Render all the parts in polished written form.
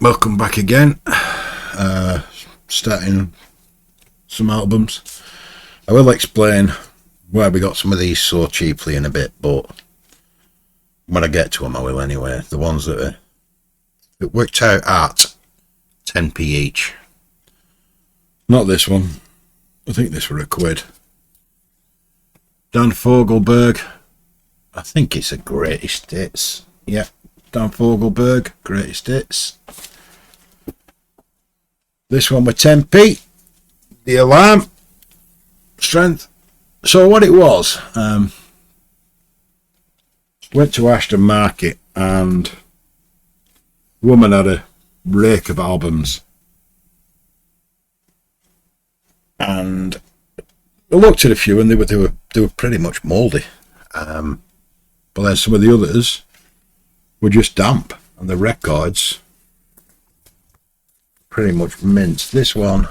Welcome back again. Starting some albums. I will explain why we got some of these so cheaply in a bit, but when I get to them I will anyway. The ones that worked out at 10p each. Not this one. I think this were a quid. Dan Fogelberg. I think it's a greatest hits. Yeah, Dan Fogelberg, greatest hits. This one with 10p. The Alarm. Strength. So what it was, went to Ashton Market and a woman had a rake of albums. And I looked at a few and they were pretty much mouldy. But then some of the others were just damp, and the records pretty much mint. This one,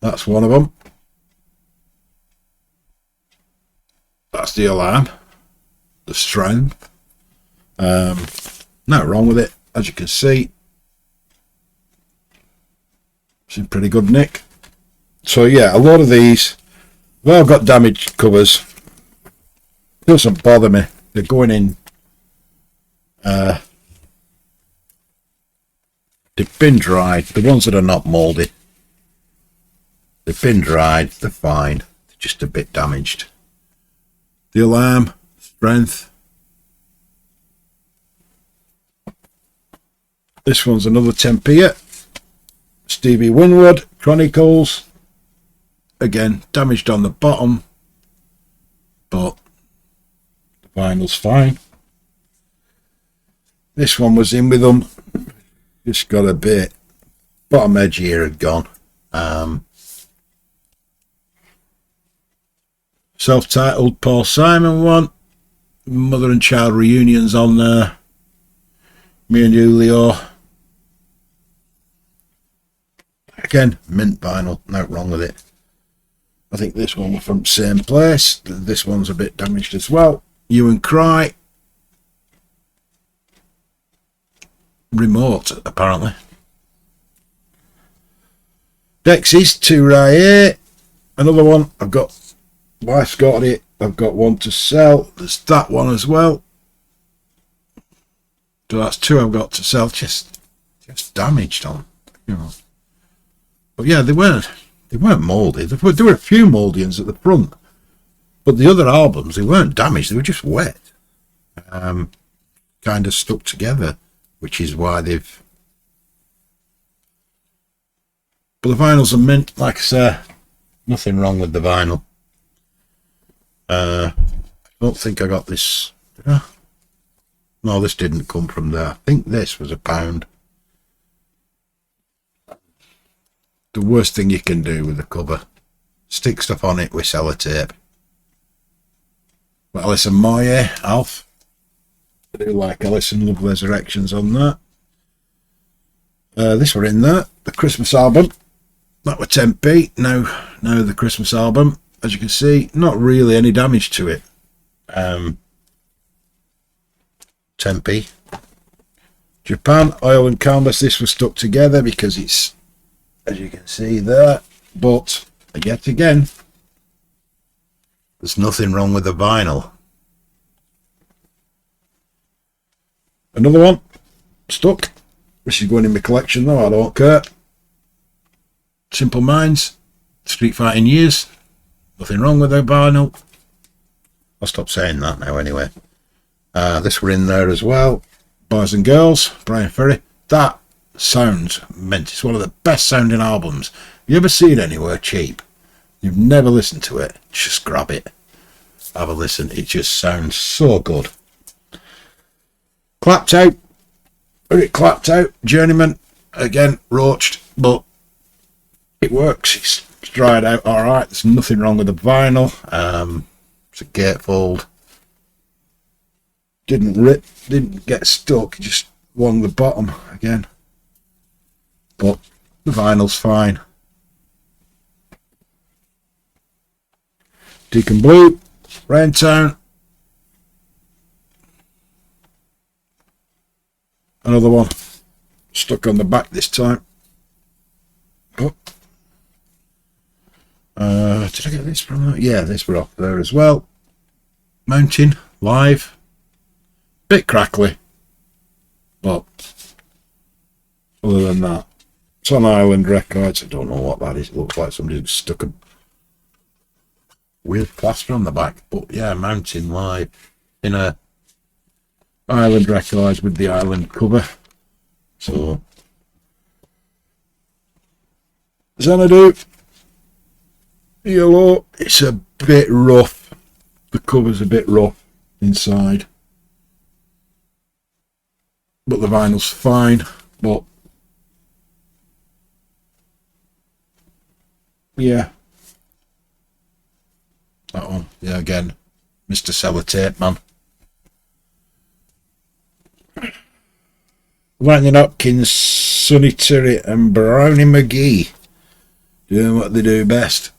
that's one of them. That's the Alarm, the Strength. Nothing wrong with it, as you can see. It's in pretty good nick. So yeah, a lot of these, well, I've got damaged covers. It doesn't bother me. They're going in. They've been dried. The ones that are not mouldy, they've been dried. They're fine. They're just a bit damaged. The Alarm, Strength. This one's another 10p. Stevie Winwood, Chronicles. Again, damaged on the bottom, but the vinyl's fine. This one was in with them. Just got a bit. Bottom edge here had gone. Self-titled Paul Simon one. Mother and child reunions on there. Me and Julio. Again, mint vinyl. Nothing wrong with it. I think this one was from the same place. This one's a bit damaged as well. You and Cry. Remote, apparently. Dexys, 2 right here. Another one. I've got, wife's got it. I've got one to sell. There's that one as well. So that's 2 I've got to sell. Just damaged on, you know. But yeah, they weren't mouldy. There were a few mouldians at the front, but the other albums, they weren't damaged. They were just wet, kind of stuck together, which is why they've. But the vinyls are mint, like I say. Nothing wrong with the vinyl. I don't think I got this. Did I? No, this didn't come from there. I think this was £1. The worst thing you can do with a cover, stick stuff on it with sellotape. But Alison Moyet, Alf. I do like Alison, Love Resurrections on that. This were in there, the Christmas album. That were 10p. Now the Christmas album, as you can see, not really any damage to it. 10p. Japan, Oil and Canvas. This was stuck together because it's, as you can see there, but yet again, there's nothing wrong with the vinyl. Another one stuck. This is going in my collection though, I don't care. Simple Minds, Street Fighting Years. Nothing wrong with the vinyl. I'll stop saying that now anyway. This were in there as well. Boys and Girls, Brian Ferry. That sounds mint. It's one of the best sounding albums. You ever see it anywhere cheap? You've never listened to it? Just grab it. Have a listen. It just sounds so good. Clapped Out. Very clapped out. Journeyman. Again, roached, but it works. It's dried out alright. There's nothing wrong with the vinyl. It's a gatefold. Didn't rip, didn't get stuck, just along the bottom again. But the vinyl's fine. Deacon Blue, Raintown. Another one. stuck on the back this time. Oh. Did I get this from that? Yeah, this were off there as well. Mountain, live. Bit crackly. But other than that, it's on Island Records. I don't know what that is. It looks like somebody stuck a weird plaster on the back. But yeah, Mountain live in a Island Records with the Island cover. So Xanadu yellow. It's a bit rough. The cover's a bit rough inside, but the vinyl's fine. But yeah, that one. Yeah, again, Mr. Sellotape Man. Lightning Hopkins, Sonny Terry and Brownie McGee doing what they do best.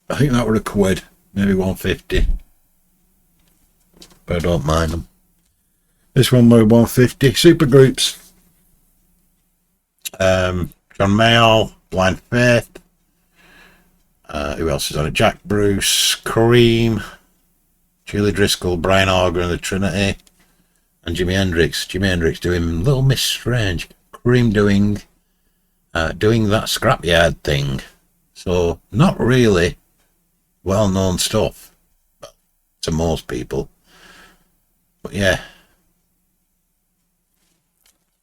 I think that were a quid, maybe 150, but I don't mind them. This one were 150. Super groups. John Mayall, Blind Faith. Who else is on it? Jack Bruce, Cream, Julie Driscoll, Brian Auger and the Trinity, and Jimi Hendrix. Jimi Hendrix doing Little Miss Strange. Cream doing that Scrapyard thing. So not really well-known stuff to most people. But yeah,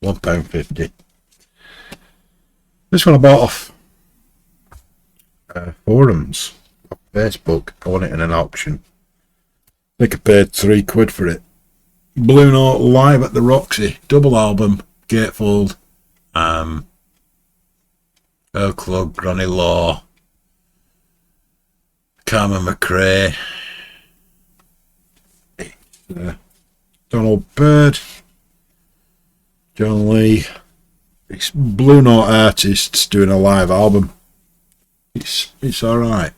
£1.50. This one I bought off forums, off Facebook. I won it in an auction. I think I paid £3 for it. Blue Note live at the Roxy, double album, Gatefold, Earl Club, Granny Law, Carmen McRae, Donald Byrd, John Lee. It's Blue Note artists doing a live album. It's alright,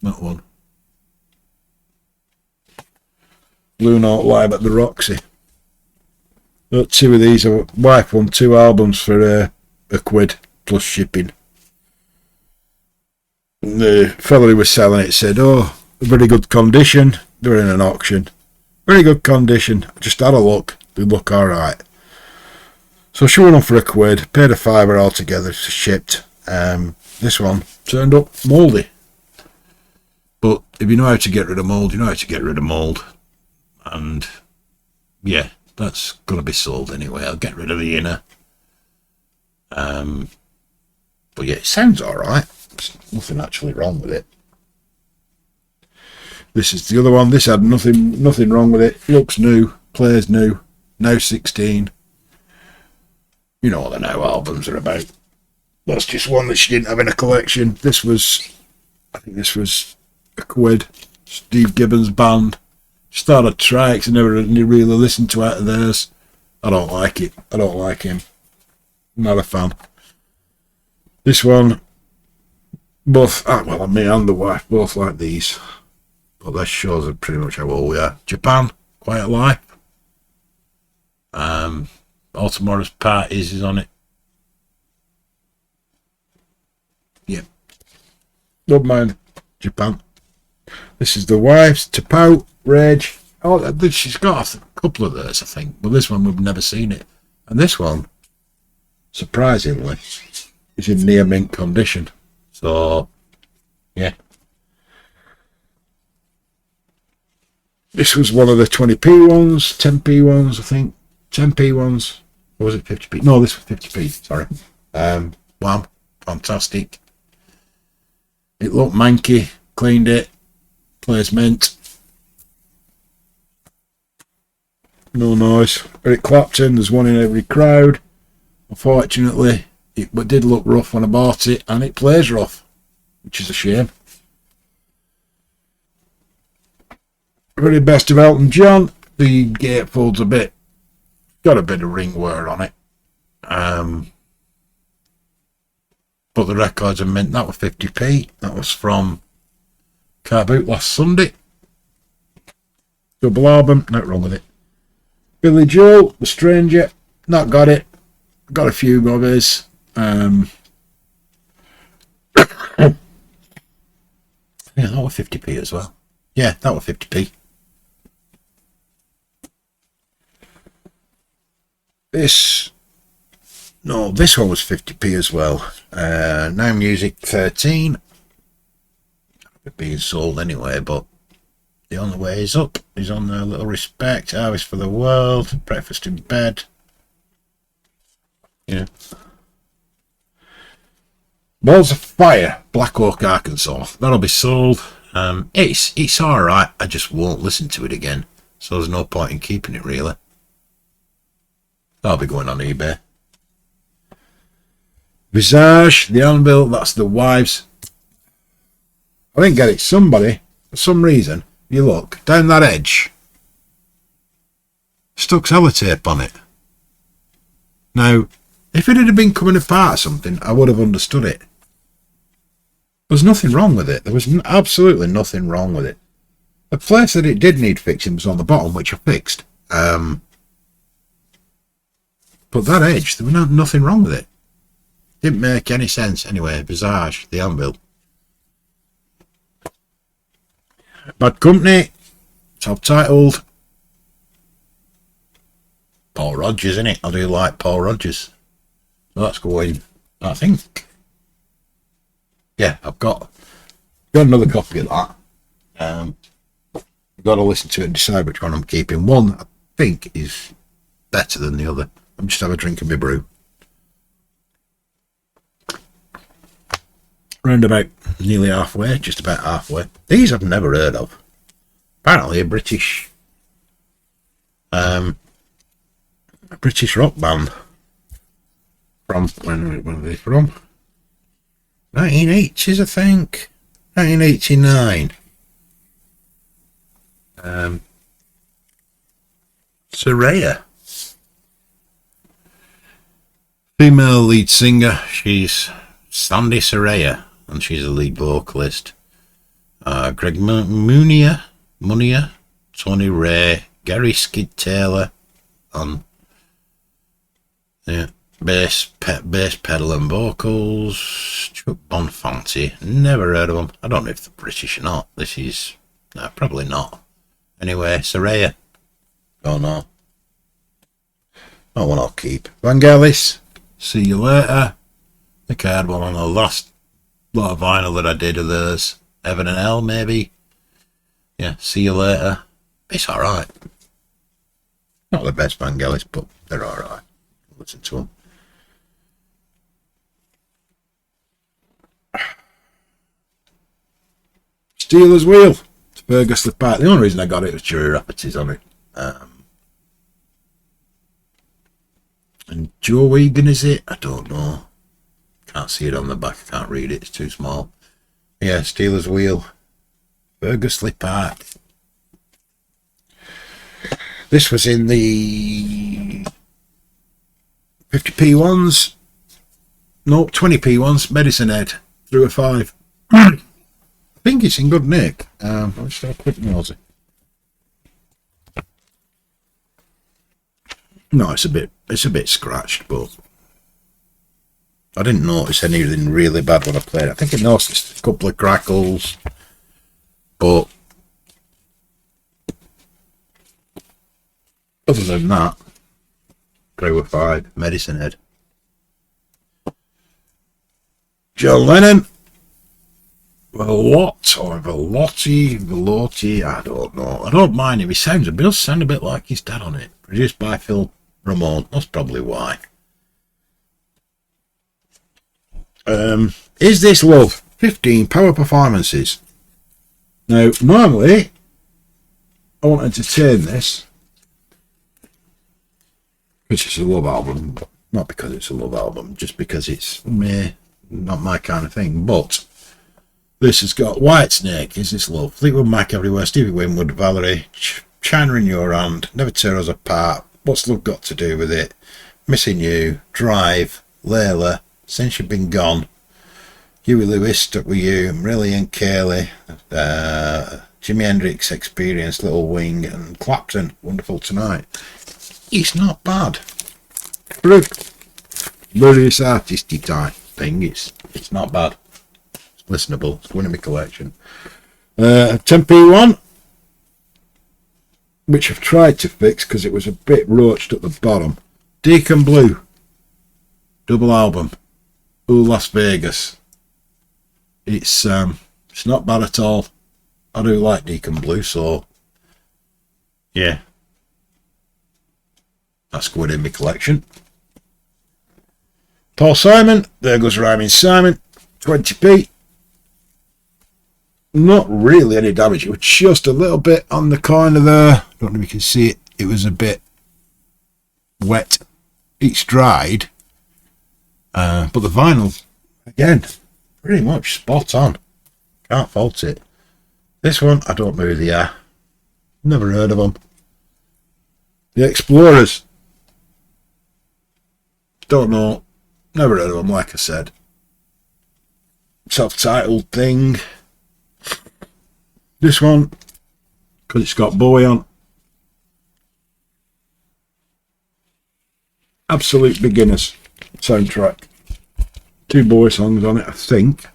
that one. Blue Note live at the Roxy. Got two of these. My wife won 2 albums for a quid plus shipping. And the fellow who was selling it said, "Oh, very good condition. They're in an auction. Very good condition. Just had a look. They look alright." So she went on for a quid, paid a £5 altogether, shipped. This one turned up mouldy. But if you know how to get rid of mould, you know how to get rid of mould. And yeah, that's going to be sold anyway. I'll get rid of the inner. But yeah, it sounds alright. There's nothing actually wrong with it. This is the other one. This had nothing wrong with it. Looks new, plays new, now 16. You know what the now albums are about. That's just one that she didn't have in a collection. This was, I think this was a quid. Steve Gibbons Band. Started tracks. I never really listened to out of theirs. I don't like it. I don't like him. Not a fan. This one, both, well, me and the wife both like these. But this shows are pretty much how old we are. Japan, Quiet Life. All Tomorrow's Parties is on it. Yep. Don't mind Japan. This is the wife's Tapao, Rage. Oh, she's got a couple of those, I think. But this one, we've never seen it. And this one, surprisingly, is in near mint condition. So, yeah. This was one of the 20p ones, 10p ones, I think. 10p ones. Or was it 50p? No, this was 50p, sorry. Wow, fantastic. It looked manky, cleaned it, plays mint. No noise. Eric Clapton, there's one in every crowd. Unfortunately, it did look rough when I bought it, and it plays rough, which is a shame. Very best of Elton John. The gatefold's got a bit of ring wear on it. But the records are mint. That was 50p. That was from Car Boot last Sunday. Double album, nothing wrong with it. Billy Joel, The Stranger, not got it. Got a few others. Yeah, that was 50p as well. Yeah, that was 50p. This one was 50p as well. Now Music 13. It's being sold anyway, but the only way is up. He's on there. Little Respect, Harvest for the World, Breakfast in Bed. Yeah. Balls of Fire, Black Oak, Arkansas. That'll be sold. It's alright. I just won't listen to it again. So there's no point in keeping it, really. That'll be going on eBay. Visage, The Anvil, that's the Wives. I didn't get it. Somebody, for some reason, you look, down that edge, stuck sellotape on it. Now, if it had been coming apart or something, I would have understood it. There's nothing wrong with it. There was absolutely nothing wrong with it. The place that it did need fixing was on the bottom, which I fixed. But that edge, there was nothing wrong with it. Didn't make any sense. Anyway, Visage, The Anvil. Bad Company, subtitled. Paul Rodgers, innit? I do like Paul Rodgers. So that's going, I think. Yeah, I've got another copy of that. I've got to listen to it and decide which one I'm keeping. One, I think, is better than the other. I'm just have a drink of my brew. Round about nearly halfway, just about halfway. These I've never heard of. Apparently a British rock band. From when are they from? 1980s, I think. 1989. Soraya. Female lead singer. She's Sandy Soraya, and she's a lead vocalist. Greg Munier, Tony Ray, Gary Skid Taylor on bass pedal and vocals. Chuck Bonfanti, never heard of them. I don't know if they're British or not. This is probably not. Anyway, Soraya. Oh no. Not one I'll keep. Vangelis, See You Later. The card one on the last lot of vinyl that I did of theirs. Heaven and Hell, maybe. Yeah, See You Later. It's alright. Not the best Vangelis, but they're alright. Listen to them. Steelers Wheel. It's Fergus the Park. The only reason I got it was Jury Rafferty's on it. And Joe Egan, is it? I don't know. Can't see it on the back. I can't read it. It's too small. Yeah, Steelers Wheel. Fergus Park. This was in the 50p ones. No, 20p ones. Medicine Head. Through a 5. I think it's in good nick. I'll just have a quick nosy. No, it's a bit scratched, but I didn't notice anything really bad when I played it. I think I noticed a couple of crackles, but other than that, Through a 5, Medicine Head. John Lennon. Velotti, I don't know. I don't mind him. He does sound a bit like his dad on it. Produced by Phil Ramone. That's probably why. Is This Love? 15 power performances. Now, normally, I want to entertain this, which is a love album. Not because it's a love album, just because it's not my kind of thing. But this has got Whitesnake, Is This Love? Fleetwood Mac, Everywhere, Stevie Winwood, Valerie, China in Your Hand, Never Tear Us Apart, What's Love Got to Do With It, Missing You, Drive, Layla, Since You've Been Gone, Huey Lewis, Stuck With You, Marillion and Kaylee, Jimi Hendrix Experience, Little Wing, and Clapton, Wonderful Tonight. It's not bad. For a various artisty type thing, it's not bad. It's listenable. It's going in my collection. 10p1, which I've tried to fix because it was a bit roached at the bottom. Deacon Blue, double album. Ooh, Las Vegas. It's not bad at all. I do like Deacon Blue, so yeah, that's going in my collection. Paul Simon, There Goes Rhyming Simon, 20p. Not really any damage. It was just a little bit on the corner there. Don't know if you can see it. It was a bit wet. It's dried. But the vinyl, again, pretty much spot on. Can't fault it. This one, I don't know who they are. Never heard of them. The Explorers. Don't know. Never heard of them, like I said. Self-titled thing. This one, because it's got Bowie on. Absolute Beginners soundtrack. 2 Bowie songs on it, I think.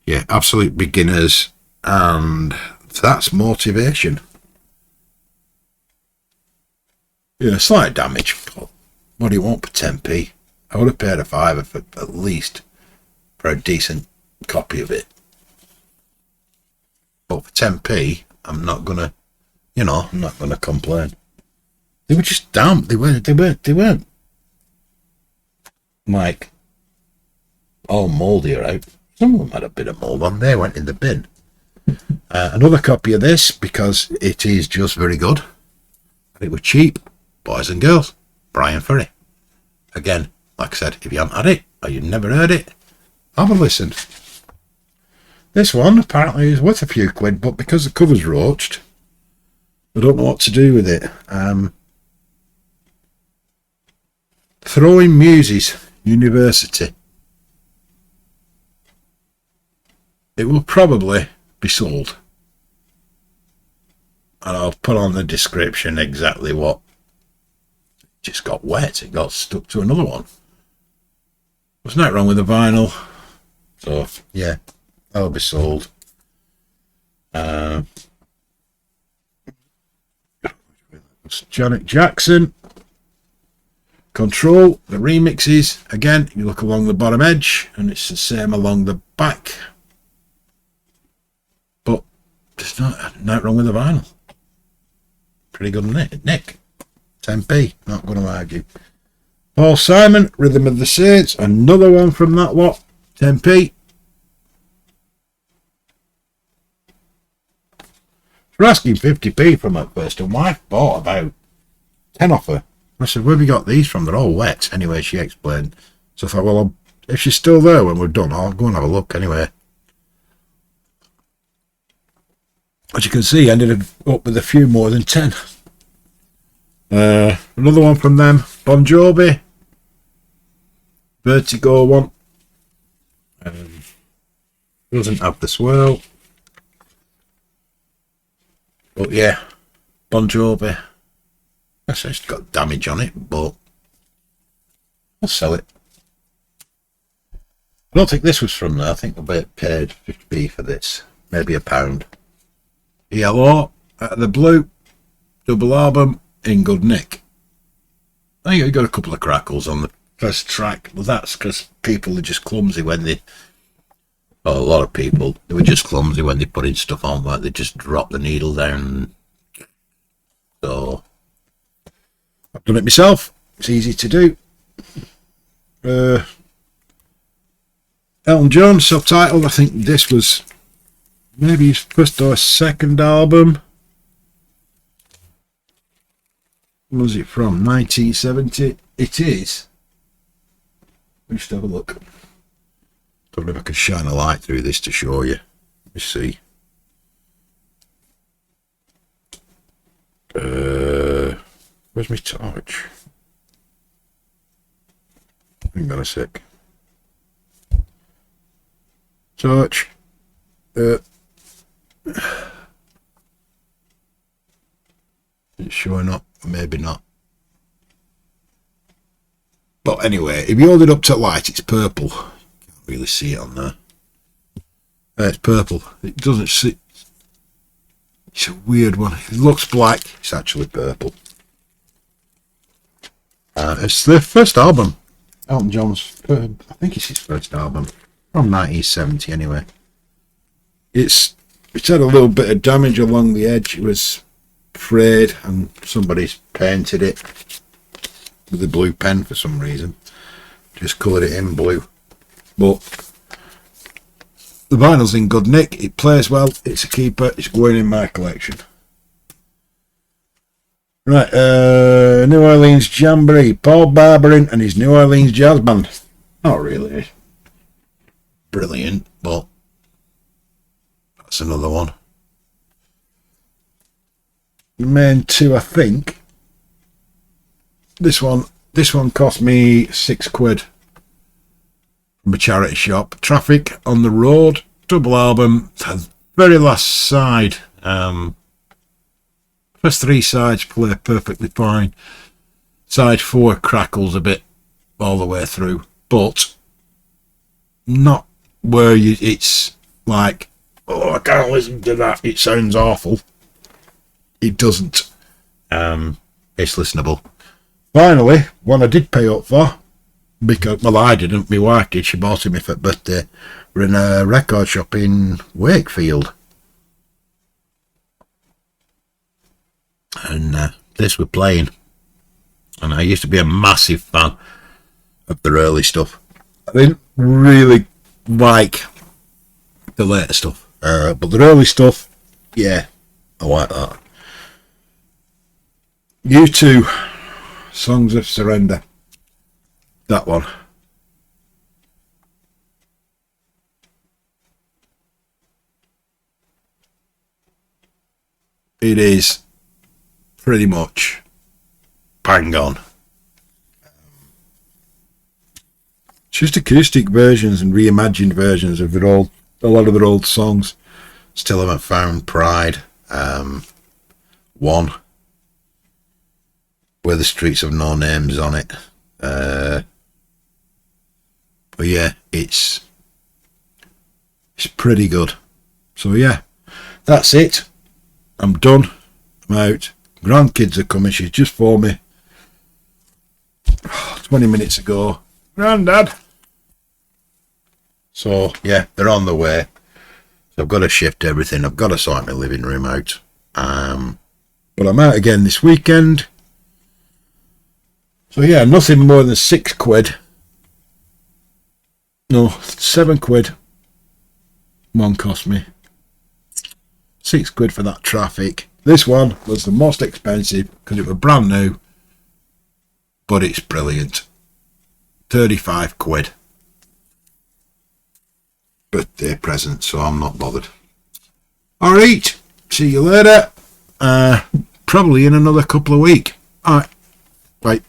Yeah, Absolute Beginners, and That's Motivation. Yeah, slight damage, but what do you want for 10p? I would have paid a fiver for at least for a decent copy of it. But for 10p, I'm not gonna complain. They were just damp. They weren't like all mouldy or out. Some of them had a bit of mould on. They went in the bin. Another copy of this because it is just very good. It was cheap. Boys and Girls, Brian Ferry. Again, like I said, if you haven't had it or you've never heard it, have a listen. This one apparently is worth a few quid, but because the cover's roached, I don't know what to do with it. Throwing Muses, University. It will probably be sold. And I'll put on the description exactly what. It just got wet. It got stuck to another one. There's nothing wrong with the vinyl. So, yeah, that'll be sold. Janet Jackson. Control, the remixes. Again, you look along the bottom edge, and it's the same along the back. But there's nothing wrong with the vinyl. Pretty good, isn't it? Nick, 10p, not going to argue. Paul Simon, Rhythm of the Saints, another one from that lot, 10p. For asking 50p from my first one, my wife bought about 10 off her. I said, where have you got these from? They're all wet. Anyway, she explained. So I thought, well, if she's still there when we're done, I'll go and have a look anyway. As you can see, I ended up with a few more than 10. Another one from them, Bon Jovi. Vertigo one. Doesn't have the swirl. But yeah, Bon Jovi. I say it's got damage on it, but I'll sell it. I don't think this was from there. I think I paid 50p for this. Maybe £1. Yellow, Out of the Blue, double album, in good nick. I think you got a couple of crackles on the first track, but that's because people are just clumsy when they... Well, a lot of people, they were just clumsy when they put in stuff on, like they just drop the needle down. So, I've done it myself. It's easy to do. Elton John, subtitled. I think this was maybe his first or second album. When was it from? 1970. It is. Let's just have a look. Don't know if I can shine a light through this to show you. Let me see. Where's my torch? Hang on a sec. Torch. showing up, maybe not. But anyway, if you hold it up to light, it's purple. Can't really see it on there. It's purple. It doesn't see. It's a weird one. It looks black. It's actually purple. It's the first album. Elton John's. I think it's his first album from 1970. Anyway, it's had a little bit of damage along the edge. It was frayed, and somebody's painted it with a blue pen for some reason. Just coloured it in blue, but the vinyl's in good nick. It plays well. It's a keeper. It's going in my collection. Right, New Orleans Jamboree. Paul Barberin and his New Orleans Jazz Band. Not really brilliant, but that's another one. The main two, I think. This one cost me £6 from a charity shop. Traffic on the Road, double album, very last side. First 3 sides play perfectly fine. Side 4 crackles a bit all the way through, but not where it's like, oh, I can't listen to that, it sounds awful. It doesn't. It's listenable. Finally, one I did pay up for, because, well, I didn't, my wife did, she bought it me for birthday. We're in a record shop in Wakefield. And this we're playing. And I used to be a massive fan of their early stuff. I didn't really like the later stuff. But the early stuff, yeah, I like that. U2, Songs of Surrender. That one. It is pretty much bang on. Just acoustic versions and reimagined versions of a lot of their old songs. Still Haven't Found Pride. One. Where the Streets Have No Names on it. But yeah, it's pretty good. So yeah, that's it. I'm done. I'm out. Grandkids are coming. She's just phoned me 20 minutes ago. Grandad. So yeah, they're on the way. So I've got to shift everything. I've got to sort my living room out. But I'm out again this weekend. So yeah, nothing more than £6. No, £7. One cost me £6 for that Traffic. This one was the most expensive because it was brand new, but it's brilliant. £35. Birthday present, so I'm not bothered. Alright, see you later. Probably in another couple of weeks. Alright, bye.